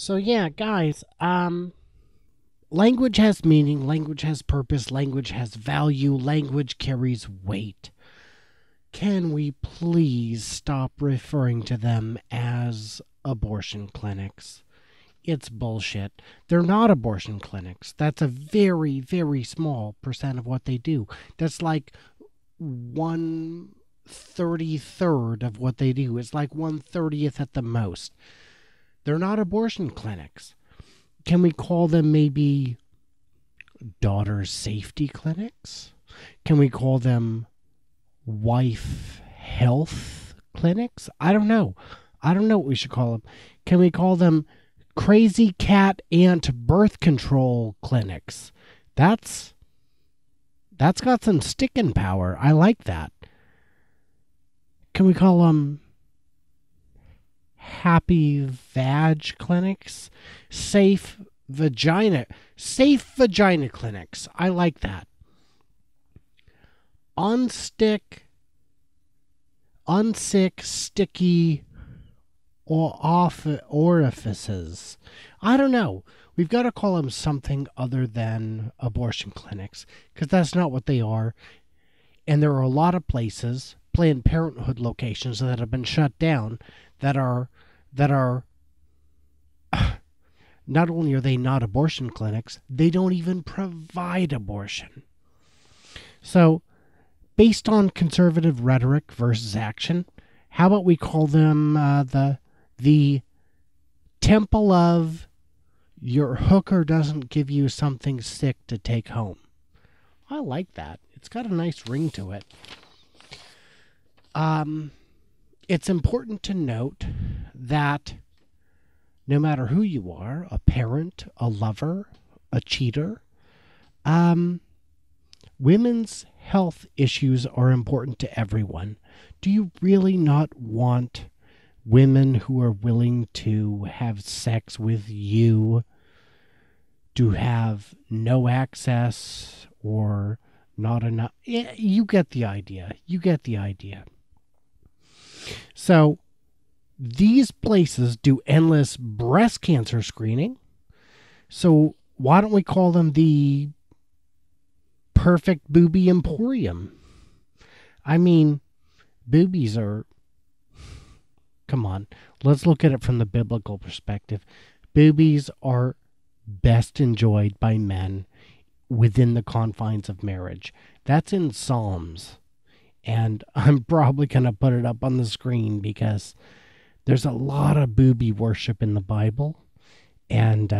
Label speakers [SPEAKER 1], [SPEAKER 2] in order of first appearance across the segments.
[SPEAKER 1] So yeah, guys, language has meaning, language has purpose, language has value, language carries weight. Can we please stop referring to them as abortion clinics? It's bullshit. They're not abortion clinics. That's a very, very small percent of what they do. That's like 1/33 of what they do. It's like 1/30th at the most. They're not abortion clinics. Can we call them maybe daughter safety clinics? Can we call them wife health clinics? I don't know. I don't know what we should call them. Can we call them crazy cat ant birth control clinics? That's got some sticking power. I like that. Can we call them happy vag clinics? Safe vagina clinics. I like that. Unsick, sticky, or off orifices. I don't know. We've got to call them something other than abortion clinics because that's not what they are. And there are a lot of places, Planned Parenthood locations that have been shut down that are not only are they not abortion clinics, they don't even provide abortion. So, based on conservative rhetoric versus action, how about we call them the temple of your hooker doesn't give you something sick to take home? I like that. It's got a nice ring to it. It's important to note that no matter who you are, a parent, a lover, a cheater, women's health issues are important to everyone. Do you really not want women who are willing to have sex with you to have no access or not enough? You get the idea. You get the idea. So, these places do endless breast cancer screening. So, why don't we call them the perfect booby emporium? I mean, boobies are. Come on, let's look at it from the biblical perspective. Boobies are best enjoyed by men within the confines of marriage. That's in Psalms. And I'm probably going to put it up on the screen because there's a lot of booby worship in the Bible. And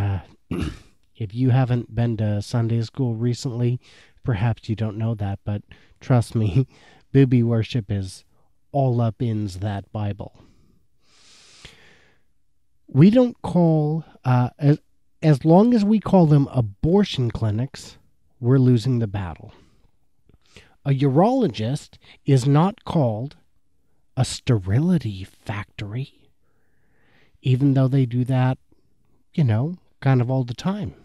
[SPEAKER 1] if you haven't been to Sunday school recently, perhaps you don't know that. But trust me, booby worship is all up in that Bible. We don't call, as long as we call them abortion clinics, we're losing the battle. A urologist is not called a sterility factory, even though they do that, kind of all the time.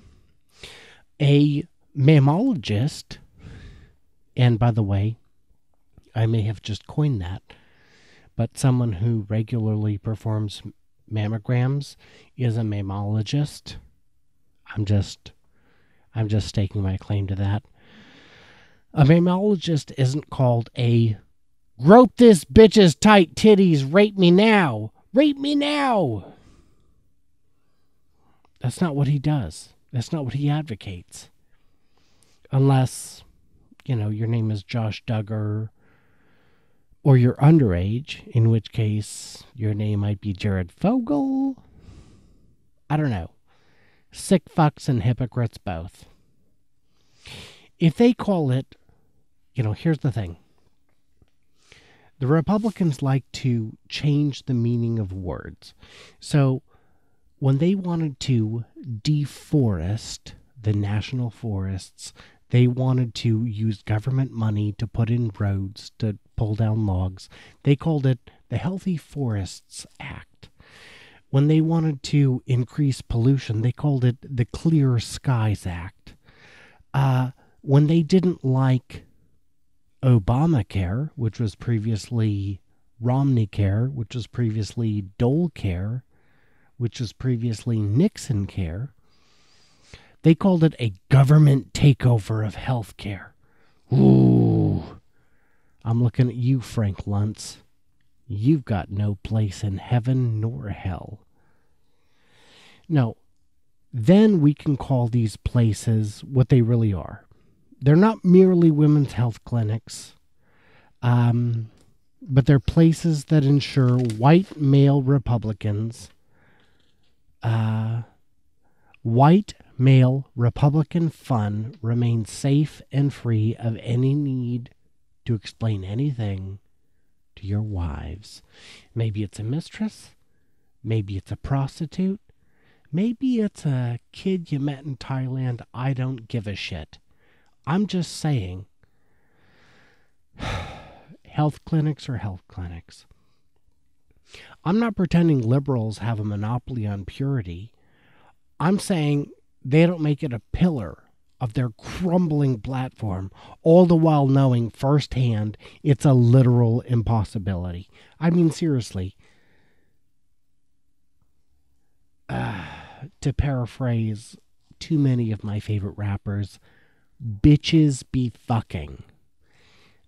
[SPEAKER 1] A mammologist, and by the way, I may have just coined that, but someone who regularly performs mammograms is a mammologist. I'm just staking my claim to that. A mammologist isn't called a grope this bitch's tight titties, rape me now. Rape me now. That's not what he does. That's not what he advocates. Unless, your name is Josh Duggar or you're underage, in which case your name might be Jared Fogle. I don't know. Sick fucks and hypocrites both. If they call it, here's the thing. The Republicans like to change the meaning of words. So when they wanted to deforest the national forests, they wanted to use government money to put in roads, to pull down logs. They called it the Healthy Forests Act. When they wanted to increase pollution, they called it the Clear Skies Act. When they didn't like Obamacare, which was previously Romneycare, which was previously Dolecare, which was previously Nixon Care, they called it a government takeover of health care. Ooh, I'm looking at you, Frank Luntz. You've got no place in heaven nor hell. No, then we can call these places what they really are. They're not merely women's health clinics, but they're places that ensure white male Republicans, white male Republican fun remains safe and free of any need to explain anything to your wives. Maybe it's a mistress, maybe it's a prostitute, maybe it's a kid you met in Thailand. I don't give a shit. I'm just saying, health clinics are health clinics. I'm not pretending liberals have a monopoly on purity. I'm saying they don't make it a pillar of their crumbling platform, all the while knowing firsthand it's a literal impossibility. I mean, seriously. To paraphrase too many of my favorite rappers, bitches be fucking.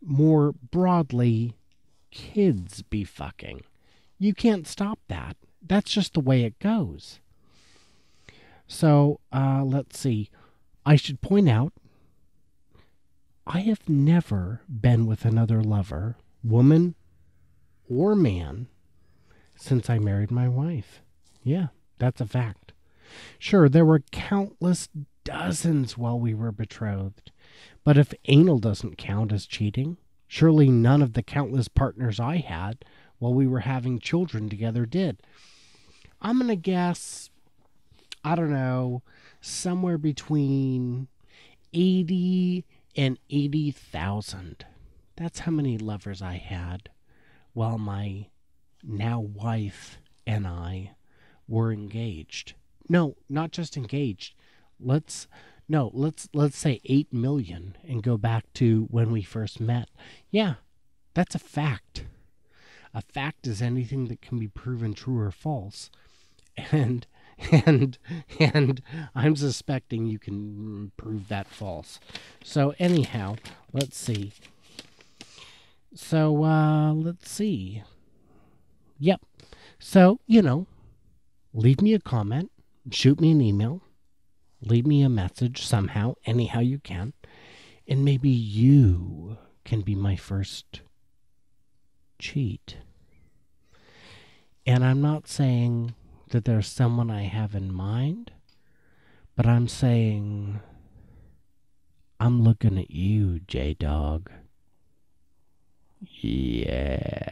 [SPEAKER 1] More broadly, kids be fucking. You can't stop that. That's just the way it goes. So, let's see. I should point out, I have never been with another lover, woman or man, since I married my wife. Yeah, that's a fact. Sure, there were countless dozens while we were betrothed. But if anal doesn't count as cheating, surely none of the countless partners I had while we were having children together did. I'm going to guess, I don't know, somewhere between 80 and 80,000. That's how many lovers I had while my now wife and I were engaged. No, not just engaged. Let's say 8 million and go back to when we first met. Yeah, that's a fact. A fact is anything that can be proven true or false. And I'm suspecting you can prove that false. So anyhow, let's see. So let's see. Yep. So, leave me a comment, shoot me an email, leave me a message somehow, anyhow you can, and maybe you can be my first cheat. And I'm not saying that there's someone I have in mind, but I'm saying I'm looking at you, J-Dog. Yeah.